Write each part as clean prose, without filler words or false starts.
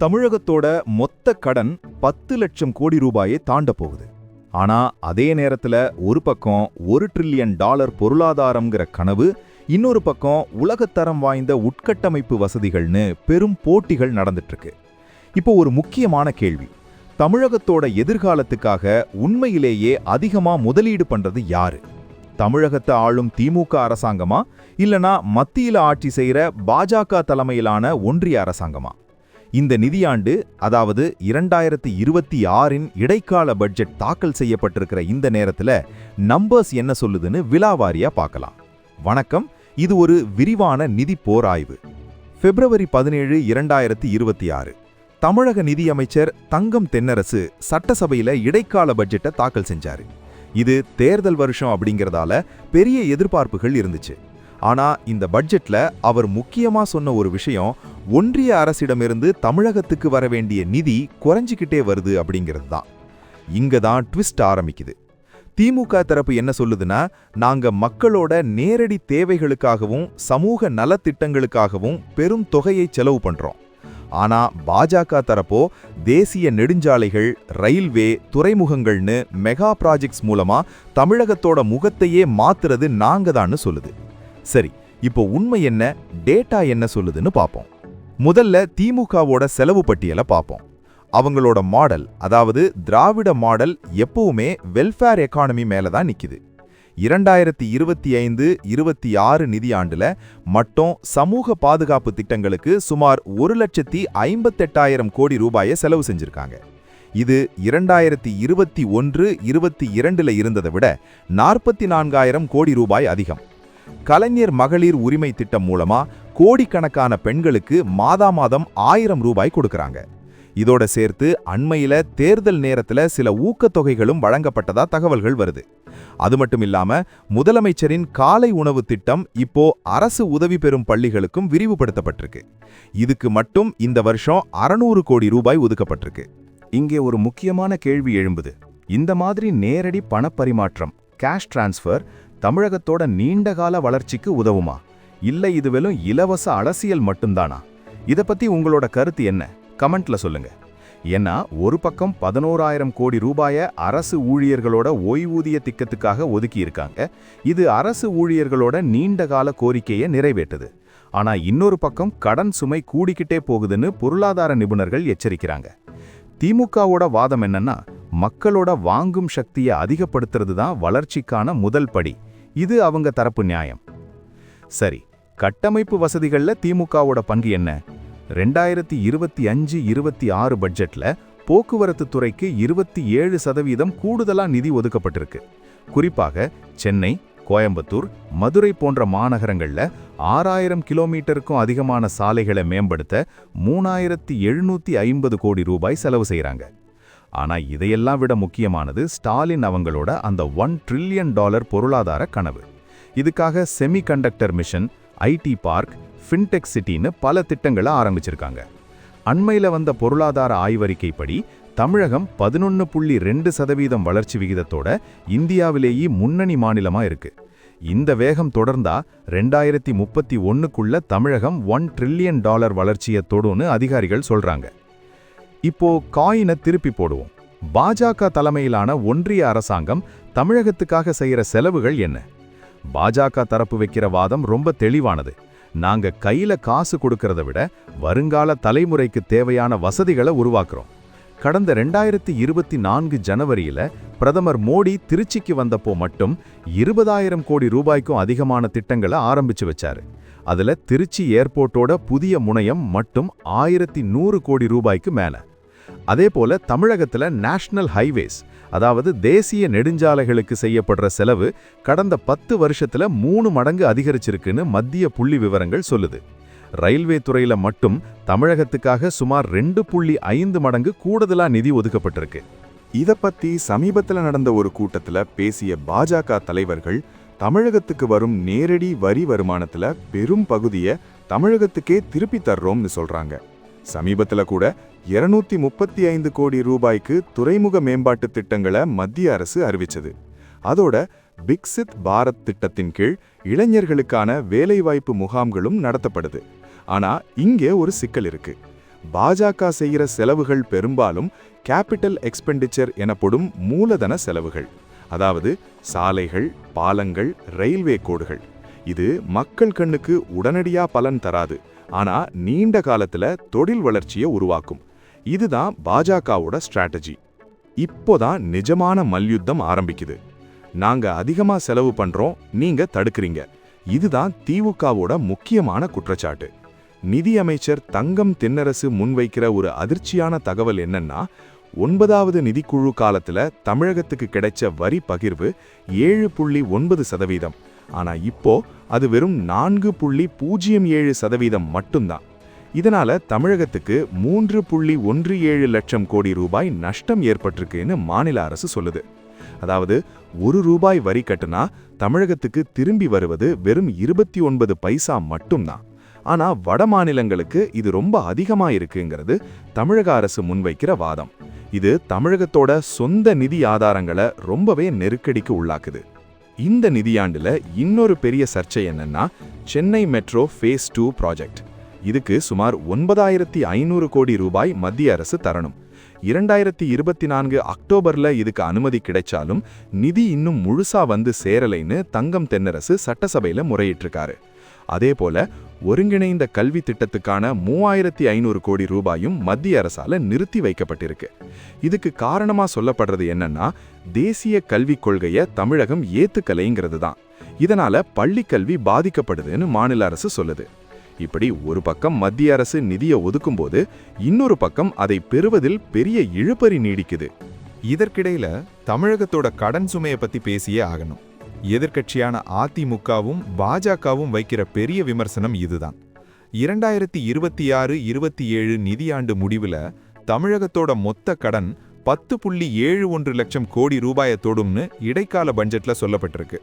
தமிழகத்தோட மொத்த கடன் 10 லட்சம் கோடி ரூபாயை தாண்ட போகுது. ஆனா அதே நேரத்துல ஒரு பக்கம் $1 டிரில்லியன் பொருளாதாரம்ங்கிற கனவு, இன்னொரு பக்கம் உலகத்தரம் வாய்ந்த உட்கட்டமைப்பு வசதிகள்னு பெரும் போட்டிகள் நடந்துட்டு இருக்கு. இப்போ ஒரு முக்கியமான கேள்வி, தமிழகத்தோட எதிர்காலத்துக்காக உண்மையிலேயே அதிகமா முதலீடு பண்றது யாரு? தமிழகத்தை ஆளும் திமுக அரசாங்கமா, இல்லனா மத்தியில ஆட்சி செய்யற பாஜக தலைமையிலான ஒன்றிய அரசாங்கமா? இந்த நிதியாண்டு, அதாவது 2026இன் இடைக்கால பட்ஜெட் தாக்கல் செய்யப்பட்டிருக்கிற இந்த நேரத்துல நம்பர்ஸ் என்ன சொல்லுதுன்னு விலாவாரியா பார்க்கலாம். வணக்கம், இது ஒரு விரிவான நிதி போராய்வு. பிப்ரவரி 17, 2026 தமிழக நிதியமைச்சர் தங்கம் தென்னரசு சட்டசபையில இடைக்கால பட்ஜெட்டை தாக்கல் செஞ்சாரு. இது தேர்தல் வருஷம் அப்படிங்கறதால பெரிய எதிர்பார்ப்புகள் இருந்துச்சு. ஆனா இந்த பட்ஜெட்ல அவர் முக்கியமா சொன்ன ஒரு விஷயம், ஒன்றிய அரசிடமிருந்து தமிழகத்துக்கு வர வேண்டிய நிதி குறைஞ்சிக்கிட்டே வருது அப்படிங்கிறது தான். இங்க தான் ட்விஸ்ட் ஆரம்பிக்குது. திமுக தரப்பு என்ன சொல்லுதுன்னா, நாங்க மக்களோட நேரடி தேவைகளுக்காகவும் சமூக நலத்திட்டங்களுக்காகவும் பெரும் தொகையை செலவு பண்றோம். ஆனா பாஜக தரப்போ தேசிய நெடுஞ்சாலைகள், ரயில்வே, துறைமுகங்கள்னு மெகா ப்ராஜெக்ட்ஸ் மூலமா தமிழகத்தோட முகத்தையே மாத்துறது நாங்க தான்னு சொல்லுது. சரி, இப்போ உண்மை என்ன, டேட்டா என்ன சொல்லுதுன்னு பார்ப்போம். முதல்ல திமுகவோட செலவு பட்டியலை பார்ப்போம். அவங்களோட மாடல், அதாவது திராவிட மாடல், எப்பவுமே வெல்ஃபேர் எக்கானமி மேல தான் நிக்குது. 2025-26 நிதியாண்டுல மட்டும் சமூக பாதுகாப்பு திட்டங்களுக்கு சுமார் 1,58,000 கோடி ரூபாயை செலவு செஞ்சிருக்காங்க. இது 2021-22ல இருந்ததை விட 44,000 கோடி ரூபாய் அதிகம். கலைஞர் மகளிர் உரிமை திட்டம் மூலமா கோடிக்கணக்கான பெண்களுக்கு மாதாமாதம் 1000 ரூபாய் கொடுக்கறாங்க. இதோட சேர்த்து அண்மையில தேர்தல் நேரத்துல சில ஊக்கத்தொகைகளும் வழங்கப்பட்டதா தகவல்கள் வருது. அது மட்டும் இல்லாம முதலமைச்சரின் காலை உணவு திட்டம் இப்போ அரசு உதவி பெறும் பள்ளிகளுக்கும் விரிவுபடுத்தப்பட்டிருக்கு. இதுக்கு மட்டும் இந்த வருஷம் 600 கோடி ரூபாய் ஒதுக்கப்பட்டிருக்கு. இங்கே ஒரு முக்கியமான கேள்வி எழும்புது. இந்த மாதிரி நேரடி பணப்பரிமாற்றம், கேஷ் டிரான்ஸ்ஃபர், தமிழகத்தோட நீண்டகால வளர்ச்சிக்கு உதவுமா, இல்ல இது வெறும் இலவச அரசியல் மட்டும்தானா? இத பத்தி உங்களோட கருத்து என்ன? கமெண்ட்ல சொல்லுங்க. ஏன்னா ஒரு பக்கம் 11,000 கோடி ரூபாயை அரசு ஊழியர்களோட ஓய்வூதிய திட்டத்துக்காக ஒதுக்கி இருக்காங்க. இது அரசு ஊழியர்களோட நீண்டகால கோரிக்கையை நிறைவேற்றுது. ஆனா இன்னொரு பக்கம் கடன் சுமை கூடிக்கிட்டே போகுதுன்னு பொருளாதார நிபுணர்கள் எச்சரிக்கிறாங்க. திமுகவோட வாதம் என்னன்னா, மக்களோட வாங்கும் சக்தியை அதிகப்படுத்துறது தான் வளர்ச்சிக்கான முதல் படி. இது அவங்க தரப்பு நியாயம். சரி, கட்டமைப்பு வசதிகள்ல திமுகவோட பங்கு என்ன? 2025-26 பட்ஜெட்ல போக்குவரத்து துறைக்கு 27% கூடுதலா நிதி ஒதுக்கப்பட்டிருக்கு. குறிப்பாக சென்னை, கோயம்புத்தூர், மதுரை போன்ற மாநகரங்கள்ல 6,000 கிலோமீட்டருக்கும் அதிகமான சாலைகளை மேம்படுத்த 3,750 கோடி ரூபாய் செலவு செய்யறாங்க. ஆனா இதையெல்லாம் விட முக்கியமானது ஸ்டாலின் அவங்களோட அந்த $1 டிரில்லியன் பொருளாதார கனவு. இதுக்காக semiconductor mission, IT park, fintech சிட்டின்னு பல திட்டங்களை ஆரம்பிச்சிருக்காங்க. அண்மையில வந்த பொருளாதார ஆய்வறிக்கைப்படி தமிழகம் 11.2% வளர்ச்சி விகிதத்தோட இந்தியாவிலேயே முன்னணி மாநிலமா இருக்கு. இந்த வேகம் தொடர்ந்தா 2031க்குள்ள தமிழகம் $1 டிரில்லியன் வளர்ச்சியை தொடும்னு அதிகாரிகள் சொல்றாங்க. இப்போ காயினை திருப்பி போடுவோம். பாஜக தலைமையிலான ஒன்றிய அரசாங்கம் தமிழகத்துக்காக செய்யற செலவுகள் என்ன? பாஜக தரப்பு வைக்கிற வாதம் ரொம்ப தெளிவானது. நாங்க கையில காசு கொடுக்கறத விட வருங்கால தலைமுறைக்கு தேவையான வசதிகளை உருவாக்குறோம். கடந்த 2024 ஜனவரியில பிரதமர் மோடி திருச்சிக்கு வந்தப்போ மட்டும் 20,000 கோடி ரூபாய்க்கும் அதிகமான திட்டங்களை ஆரம்பிச்சு வச்சாரு. அதுல திருச்சி ஏர்போர்ட்டோட புதிய முனையம் மட்டும் 1,100 கோடி ரூபாய்க்கு மேல. அதே போல தமிழகத்துல நேஷனல் ஹைவேஸ், அதாவது தேசிய நெடுஞ்சாலைகளுக்கு செய்யப்படுற செலவு கடந்த 10 வருஷத்துல 3 மடங்கு அதிகரிச்சிருக்குன்னு மத்திய புள்ளி விவரங்கள் சொல்லுது. ரயில்வே துறையில மட்டும் தமிழகத்துக்காக சுமார் 2.5 மடங்கு கூடுதலா நிதி ஒதுக்கப்பட்டிருக்கு. இத பத்தி சமீபத்துல நடந்த ஒரு கூட்டத்துல பேசிய பாஜக தலைவர்கள், தமிழகத்துக்கு வரும் நேரடி வரி வருமானத்துல பெரும் பகுதியை தமிழகத்துக்கே திருப்பி தர்றோம்னு சொல்றாங்க. சமீபத்துல கூட 235 கோடி ரூபாய்க்கு துறைமுக மேம்பாட்டு திட்டங்களை மத்திய அரசு அறிவிச்சது. அதோட விக்சித் பாரத் திட்டத்தின் கீழ் இளைஞர்களுக்கான வேலைவாய்ப்பு முகாம்களும் நடத்தப்படுது. ஆனா இங்கே ஒரு சிக்கல் இருக்கு. பாஜக செய்கிற செலவுகள் பெரும்பாலும் கேபிட்டல் எக்ஸ்பெண்டிச்சர் எனப்படும் மூலதன செலவுகள். அதாவது சாலைகள், பாலங்கள், ரயில்வே கோடுகள். இது மக்கள் கண்ணுக்கு உடனடியா பலன் தராது, ஆனா நீண்ட காலத்துல தொழில் வளர்ச்சியை உருவாக்கும். இதுதான் பாஜகவோட ஸ்ட்ராட்டஜி. இப்போதான் நிஜமான மல்யுத்தம் ஆரம்பிக்குது. நாங்க அதிகமா செலவு பண்றோம், நீங்க தடுக்கிறீங்க. இதுதான் திமுகவோட முக்கியமான குற்றச்சாட்டு. நிதியமைச்சர் தங்கம் தென்னரசு முன்வைக்கிற ஒரு அதிர்ச்சியான தகவல் என்னன்னா, 9வது நிதிக்குழு காலத்துல தமிழகத்துக்கு கிடைச்ச வரி பகிர்வு 7.9%. ஆனா இப்போ அது வெறும் 4.07% மட்டும்தான். இதனால தமிழகத்துக்கு 3.17 லட்சம் கோடி ரூபாய் நஷ்டம் ஏற்பட்டிருக்குன்னு மாநில அரசு சொல்லுது. அதாவது ₹1 வரி கட்டுனா தமிழகத்துக்கு திரும்பி வருவது வெறும் 29 பைசா மட்டும்தான். ஆனா வட மாநிலங்களுக்கு இது ரொம்ப அதிகமா இருக்குங்கிறது தமிழக அரசு முன்வைக்கிற வாதம். இது தமிழகத்தோட சொந்த நிதி ஆதாரங்களை ரொம்பவே நெருக்கடிக்கு உள்ளாக்குது. இந்த நிதியாண்டுல இன்னொரு பெரிய சர்ச்சை என்னன்னா, சென்னை மெட்ரோ ஃபேஸ் 2 ப்ராஜெக்ட். இதுக்கு சுமார் 9500 கோடி ரூபாய் மத்திய அரசு தரணும். 2024 அக்டோபர்ல இதுக்கு அனுமதி கிடைச்சாலும் நிதி இன்னும் முழுசா வந்து சேரலைன்னு தங்கம் தென்னரசு சட்டசபையில முறையிட்டிருக்காரு. அதேபோல ஒருங்கிணைந்த கல்வி திட்டத்துக்கான 3500 கோடி ரூபாயும் மத்திய அரசால நிறுத்தி வைக்கப்பட்டிருக்கு. இதுக்கு காரணமா சொல்லப்படுறது என்னன்னா, தேசிய கல்விக் கொள்கையை தமிழகம் ஏத்துக்கலைங்கிறது தான். இதனால பள்ளி கல்வி பாதிக்கப்படுதுன்னு மாநில அரசு சொல்லுது. இப்படி ஒரு பக்கம் மத்திய அரசு நிதியை ஒதுக்கும்போது இன்னொரு பக்கம் அதை பெறுவதில் பெரிய இழுபறி நீடிக்குது. இதற்கிடையில தமிழகத்தோட கடன் சுமையை பத்தி பேசியே ஆகணும். எதிர்க்கட்சியான அதிமுகவும் பாஜகவும் வைக்கிற பெரிய விமர்சனம் இதுதான். 2026-27 நிதியாண்டு முடிவுல தமிழகத்தோட மொத்த கடன் 10.71 லட்சம் கோடி ரூபாயை தொடும்னு இடைக்கால பட்ஜெட்ல சொல்லப்பட்டிருக்கு.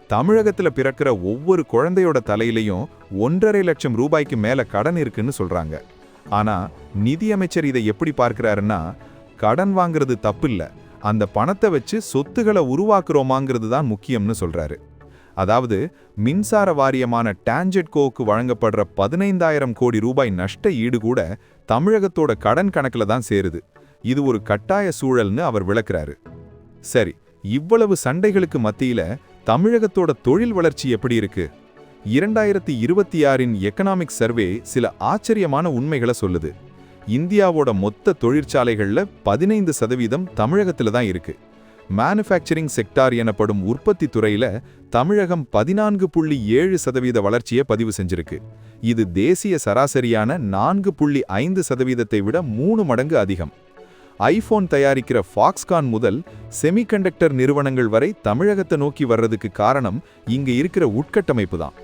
தமிழகத்துல பிறக்கிற ஒவ்வொரு குழந்தையோட தலையிலையும் 1.5 லட்சம் ரூபாய்க்கு மேல கடன் இருக்குன்னு சொல்றாங்க. ஆனா நிதியமைச்சர் இதை எப்படி பார்க்கிறாருன்னா, கடன் வாங்குறது தப்பில்ல, அந்த பணத்தை வச்சு சொத்துக்களை உருவாக்குறோமாங்கிறது தான் முக்கியம்னு சொல்றாரு. அதாவது மின்சார வாரியமான டான்ஜெட்கோவுக்கு வழங்கப்படுற 15,000 கோடி ரூபாய் நஷ்ட ஈடு கூட தமிழகத்தோட கடன் கணக்குல தான் சேருது. இது ஒரு கட்டாய சூழல்னு அவர் விளக்குறாரு. சரி, இவ்வளவு சண்டைகளுக்கு மத்தியில தமிழகத்தோட தொழில் வளர்ச்சி எப்படி இருக்கு? 2026 எக்கனாமிக் சர்வே சில ஆச்சரியமான உண்மைகளை சொல்லுது. இந்தியாவோட மொத்த தொழிற்சாலைகள்ல 15% தமிழகத்துல தான் இருக்கு. மேனுஃபேக்சரிங் செக்டார் எனப்படும் உற்பத்தி துறையில தமிழகம் 14.7% வளர்ச்சியை பதிவு செஞ்சிருக்கு. இது தேசிய சராசரியான 4.5%ஐ விட 3 மடங்கு அதிகம். ஐபோன் தயாரிக்கிற ஃபாக்ஸ்கான் முதல் செமிகண்டக்டர் நிறுவனங்கள் வரை தமிழகத்தை நோக்கி வர்றதுக்கு காரணம் இங்க இருக்கிற உட்கட்டமைப்பு தான்.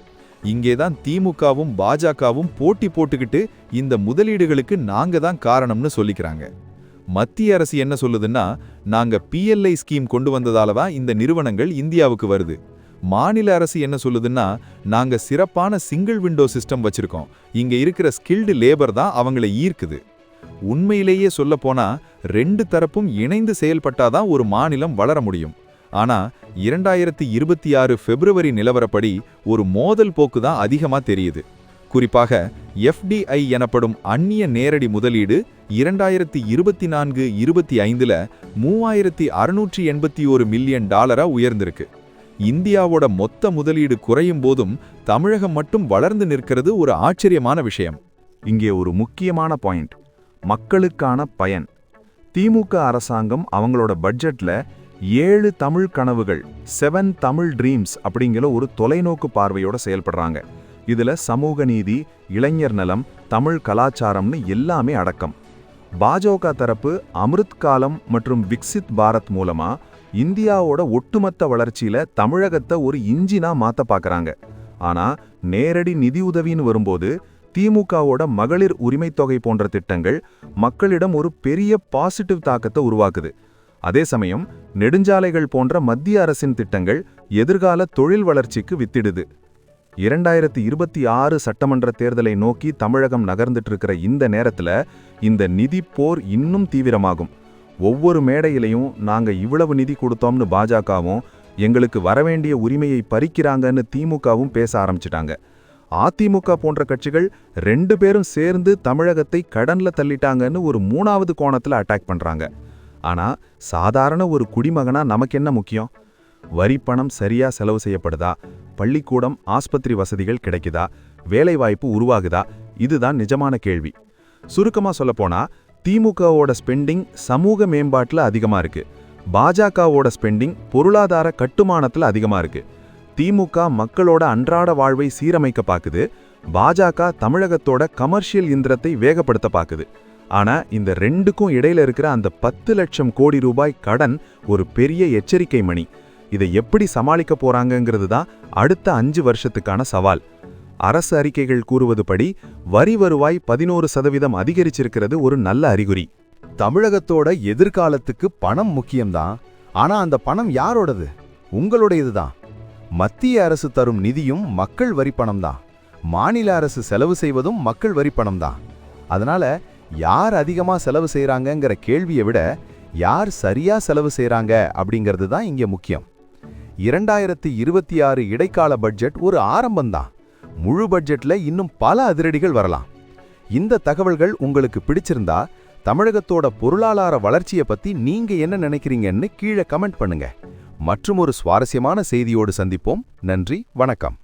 இங்கேதான் திமுகவும் பாஜகவும் போட்டி போட்டுக்கிட்டு இந்த முதலீடுகளுக்கு நாங்க தான் காரணம்னு சொல்லிக்கிறாங்க. மத்திய அரசு என்ன சொல்லுதுன்னா, நாங்க PLI ஸ்கீம் கொண்டு வந்ததாலதான் இந்த நிறுவனங்கள் இந்தியாவுக்கு வருது. மாநில அரசு என்ன சொல்லுதுன்னா, நாங்க சிறப்பான சிங்கிள் விண்டோ சிஸ்டம் வச்சிருக்கோம், இங்க இருக்கிற ஸ்கில்டு லேபர் தான் அவங்களை ஈர்க்குது. உண்மையிலேயே சொல்ல போனா 2 தரப்பும் இணைந்து செயல்பட்டாதான் ஒரு மாநிலம் வளர முடியும். ஆனா 2026 பிப்ரவரி நிலவரப்படி ஒரு மோதல் போக்கு தான் அதிகமா தெரியுது. குறிப்பாக FDI எனப்படும் அந்நிய நேரடி முதலீடு 2024-25ல $3,681 மில்லியன் உயர்ந்திருக்கு. இந்தியாவோட மொத்த முதலீடு குறையும் போதும் தமிழகம் மட்டும் வளர்ந்து நிற்கிறது ஒரு ஆச்சரியமான விஷயம். இங்கே ஒரு முக்கியமான பாயிண்ட், மக்களுக்கான பயன். திமுக அரசாங்கம் அவங்களோட பட்ஜெட்ல 7 தமிழ் கனவுகள், 7 தமிழ் ட்ரீம்ஸ் அப்படிங்கிற ஒரு தொலைநோக்கு பார்வையோட செயல்படுறாங்க. இதுல சமூக நீதி, இளைஞர் நலம், தமிழ் கலாச்சாரம்னு எல்லாமே அடக்கம். பாஜக தரப்பு அமிர்த் காலம் மற்றும் விக்சித் பாரத் மூலமா இந்தியாவோட ஒட்டுமொத்த வளர்ச்சியில தமிழகத்தை ஒரு இன்ஜினா மாத்த பார்க்கறாங்க. ஆனா நேரடி நிதியுதவின்னு வரும்போது திமுகவோட மகளிர் உரிமை தொகை போன்ற திட்டங்கள் மக்களிடம் ஒரு பெரிய பாசிட்டிவ் தாக்கத்தை உருவாக்குது. அதே சமயம் நெடுஞ்சாலைகள் போன்ற மத்திய அரசின் திட்டங்கள் எதிர்கால தொழில் வளர்ச்சிக்கு வித்திடுது. 2026 சட்டமன்ற தேர்தலை நோக்கி தமிழகம் நகர்ந்துட்டு இருக்கிற இந்த நேரத்துல இந்த நிதி போர் இன்னும் தீவிரமாகும். ஒவ்வொரு மேடையிலையும் நாங்க இவ்வளவு நிதி கொடுத்தோம்னு பாஜகவும், எங்களுக்கு வரவேண்டிய உரிமையை பறிக்கிறாங்கன்னு திமுகவும் பேச ஆரம்பிச்சிட்டாங்க. அதிமுக போன்ற கட்சிகள் 2 பேரும் சேர்ந்து தமிழகத்தை கடன்ல தள்ளிட்டாங்கன்னு ஒரு 3வது கோணத்துல அட்டாக் பண்றாங்க. ஆனா சாதாரண ஒரு குடிமகனா நமக்கு என்ன முக்கியம்? வரி பணம் சரியா செலவு செய்யப்படுதா, பள்ளிக்கூடம் ஆஸ்பத்திரி வசதிகள் கிடைக்குதா, வேலைவாய்ப்பு உருவாகுதா? இதுதான் நிஜமான கேள்வி. சுருக்கமா சொல்லப்போனா திமுகவோட ஸ்பெண்டிங் சமூக மேம்பாட்டுல அதிகமா இருக்கு, பாஜகவோட ஸ்பெண்டிங் பொருளாதார கட்டுமானத்துல அதிகமா இருக்கு. திமுக மக்களோட அன்றாட வாழ்வை சீரமைக்க பாக்குது, பாஜக தமிழகத்தோட கமர்ஷியல் இந்திரத்தை வேகப்படுத்த பாக்குது. ஆனா இந்த ரெண்டுக்கும் இடையில இருக்கிற அந்த 10 லட்சம் கோடி ரூபாய் கடன் ஒரு பெரிய எச்சரிக்கை மணி. இதை எப்படி சமாளிக்க போறாங்கங்கிறது தான் அடுத்த 5 வருஷத்துக்கான சவால். அரசு அறிக்கைகள் கூறுவதுபடி வரி வருவாய் 11% அதிகரிச்சிருக்கிறது ஒரு நல்ல அறிகுறி. தமிழகத்தோட எதிர்காலத்துக்கு பணம் முக்கியம்தான். ஆனா அந்த பணம் யாரோடது? உங்களுடையதுதான். மத்திய அரசு தரும் நிதியும் மக்கள் வரிப்பணம் தான். மாநில அரசு செலவு செய்வதும் மக்கள் வரிப்பணம் தான். அதனால யார் அதிகமா செலவு செய்றாங்கங்கிற கேள்வியை விட யார் சரியா செலவு செய்றாங்க அப்படிங்கிறது தான் இங்க முக்கியம். 2026 இடைக்கால பட்ஜெட் ஒரு ஆரம்பம்தான். முழு பட்ஜெட்ல இன்னும் பல அதிரடிகள் வரலாம். இந்த தகவல்கள் உங்களுக்கு பிடிச்சிருந்தா தமிழகத்தோட பொருளாதார வளர்ச்சியை பத்தி நீங்க என்ன நினைக்கிறீங்கன்னு கீழே கமெண்ட் பண்ணுங்க. மற்றும் ஒரு சுவாரஸ்யமான செய்தியோடு சந்திப்போம். நன்றி, வணக்கம்.